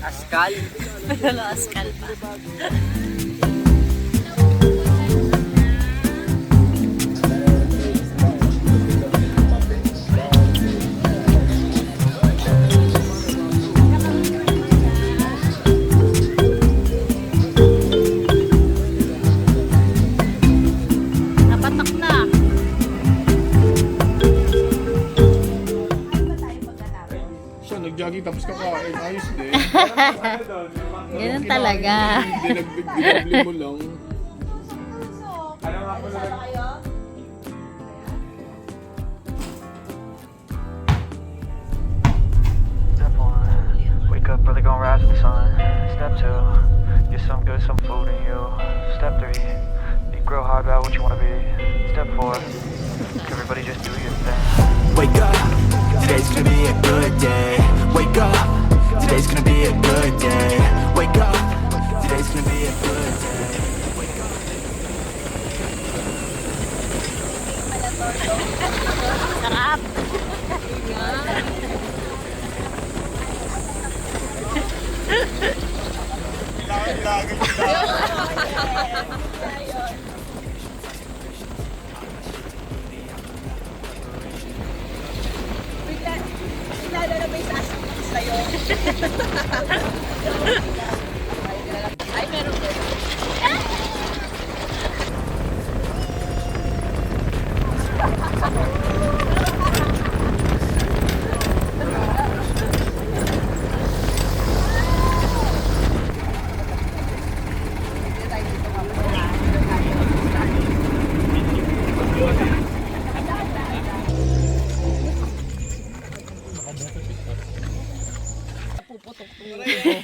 Askal. Wala askal pa. Napatak na. Siya, nag-jogging tapos kakain. Ayos din. Ganun talaga. Dinagli mo lang. Step one, wake up early, gonna rise with the sun. Step two, get some good, some food in you. Step three, think real hard about what you wanna be. Step four, everybody just do your thing. Wake up, today's gonna be a good day. Wake up, today's gonna be a good day. Wake up, today's gonna be a good day. Wake up. Sarap.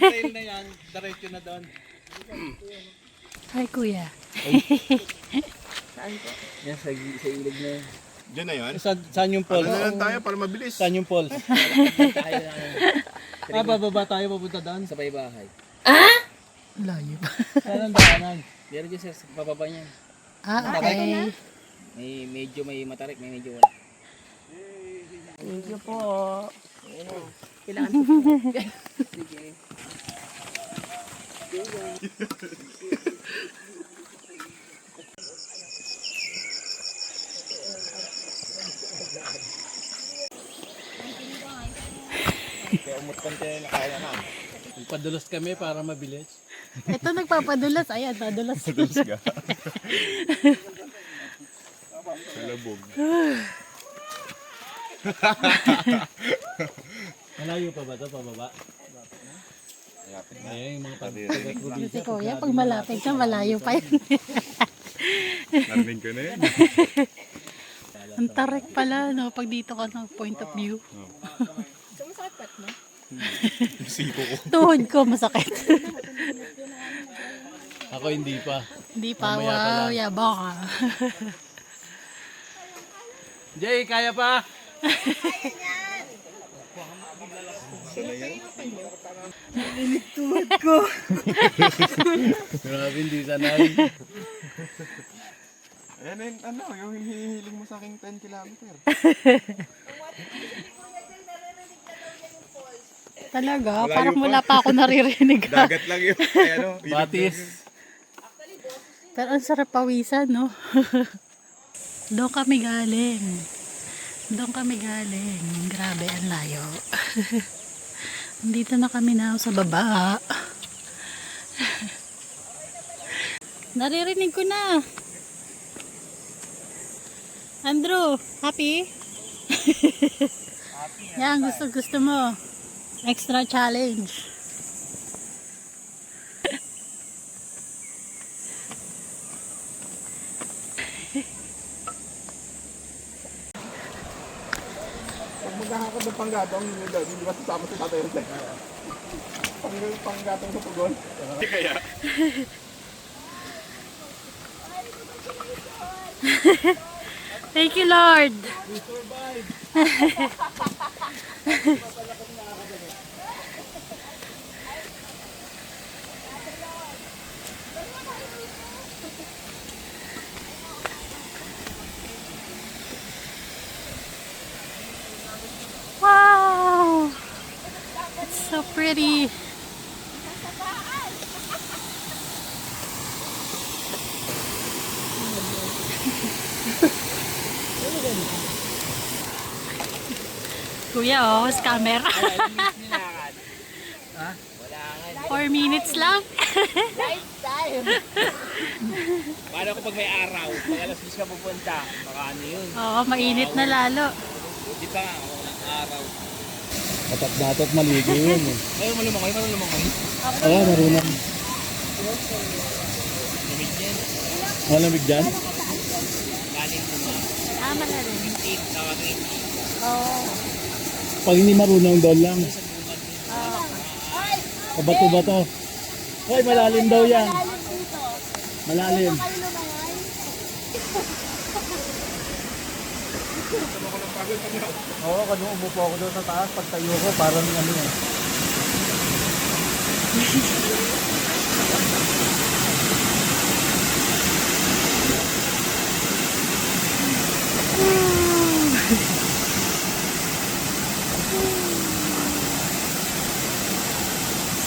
Trail na yan, diretso na doon. Hi, kuya. Yan, sa ilog na yan. Diyan na yan. Saan yung Ano falls? na lang tayo para mabilis. Saan yung falls? Bababa tayo, papunta doon. Sa bahay. Layo pa. Saan ang daanan? Meron dyan sa pababa niyan. Okay. Medyo may matarik, may medyo wala. Thank you po. Kaya umutkan tayo na kaya na. Padulas kami para mabilis. Ito nagpapadulas. Ayan, nadulas. Madalas ka. Sa labog. Malayo pa ba ito, pababa? Ayun, yung mga Si kuya, pag malapit ka, malayo pa yun. Narinig ko na yan. Ang tarik pala, no? Pag dito ka ng point of view. Siko ko. Tuhod ko, masakit. Ako hindi pa. Hindi pa, Mamaya pa wow, lang. yabang ka. Jay, kaya pa? Grabe, hindi sanay. Ayan na yung, ano, yung hihiling mo sa aking 10 kilometer. Talaga, Malayo parang pa. wala pa ako naririnig. Dagat lang yun. Ay, ano, ilog Batis. Pero ang sarap pawisan, no? Doon kami galing. Doon kami galing. Grabe, ang layo. Dito na kami na sa baba. Naririnig ko na. Andrew, happy? Yan, gusto mo. Extra challenge. Pag maghahakad ng panggatong, hindi ba sasama si Tatay Jose? Panggatong sa pugon. Hindi kaya. Thank you, Lord. Wow! It's so pretty. Kuya, oh, scammer. Ha? 4 minutes lang. Paano kapag may araw? Pag alas 10 ka pupunta, baka ano yun? Oo, mainit na lalo. Di pa nga, walang araw. Dapat maligo yun. Ayaw mo lumangoy, marunong lumangoy. Oo, marunong. Lamig yan. Malamig dyan? Galing mo na. Tama na rin. 8, saka 20. Oo. Pag hindi marunong doon lang. Kabato ba to? Hoy, malalim daw yan. Malalim. Oo, kung umupo ako doon sa taas, pag tayo ko, parang ano eh.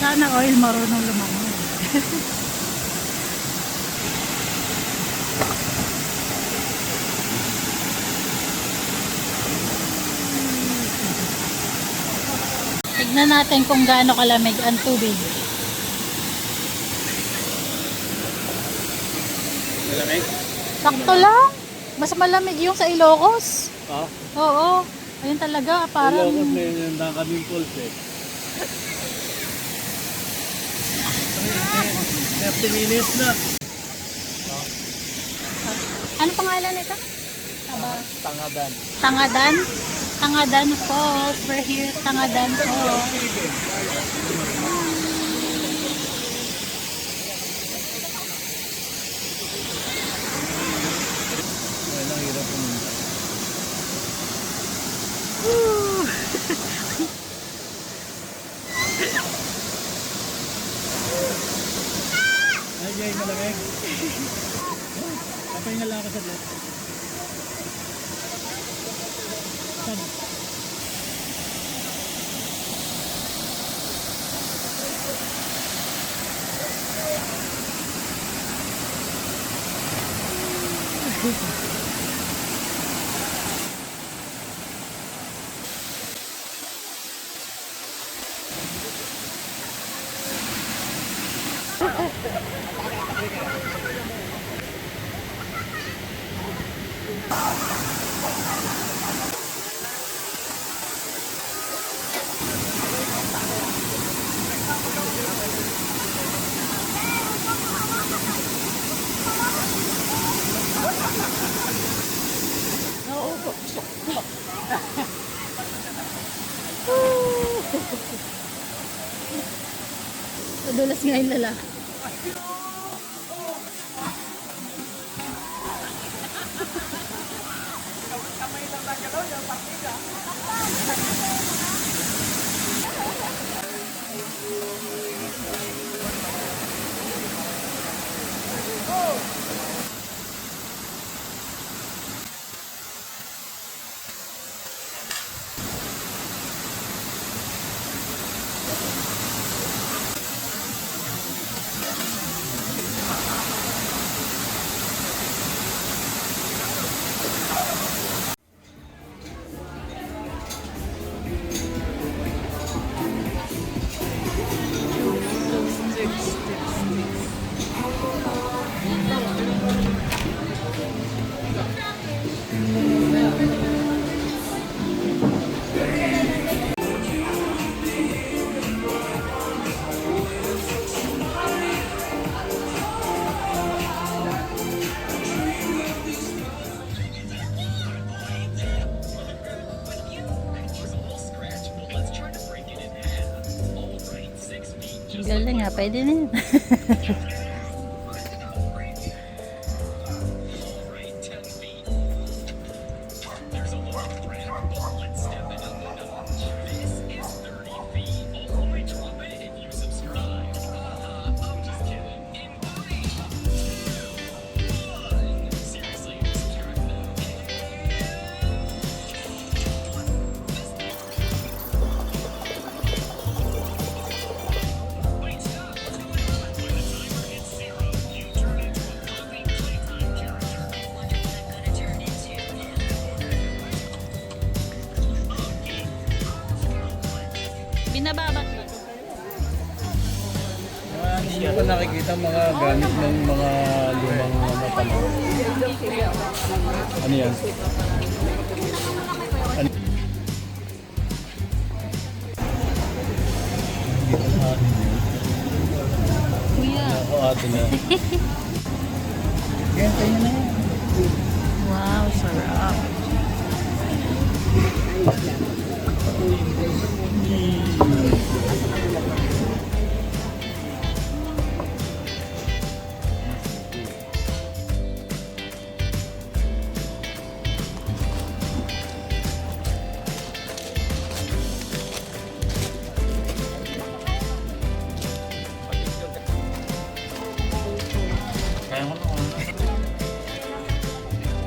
Sana oil marunong lumangoy. Tignan natin kung gaano kalamig ang tubig. Malamig? Sakto lang. Mas malamig yung sa Ilocos. Ha? Oo. Ayun talaga, parang... Ilocos na yun yung kaming pulse eh. 30 minutes na. Ano pangalan nito? Tangadan. Tangadan? Tangadan Falls. We're here, Tangadan Falls. Ayun ang hirap pumunta. Ay, Jay, malamig. Papahinga lang ako sa left. Madulas nga yung lalaki. Galing nga, pwede na yun. Hindi pa nakikita mga gamit ng mga lumang ano panahon. Ano yan? Ano? Hindi ko na atin yun. Kuya. Ako atin na. Kaya tayo na yan. Wow, sarap.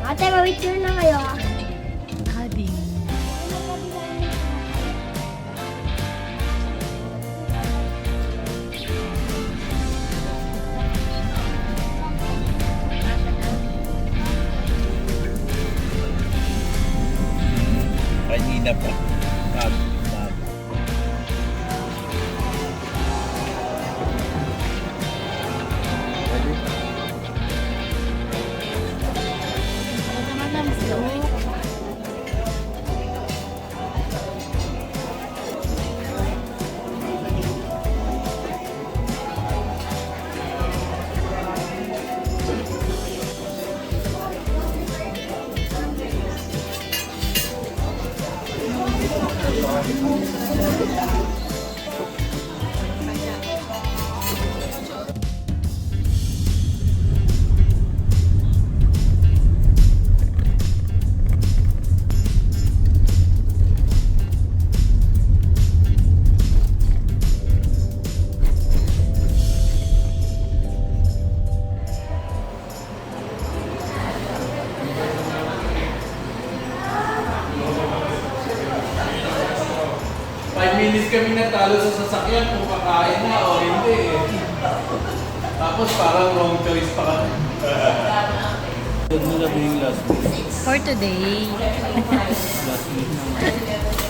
Ate, ma-picture na kayo ah. Hading. Kanina pa. Minutes kami natalo sa sasakyan kung kakain na o hindi eh. Tapos parang wrong choice pa kami. Huwag mo sabihin last week. For today. Last week naman.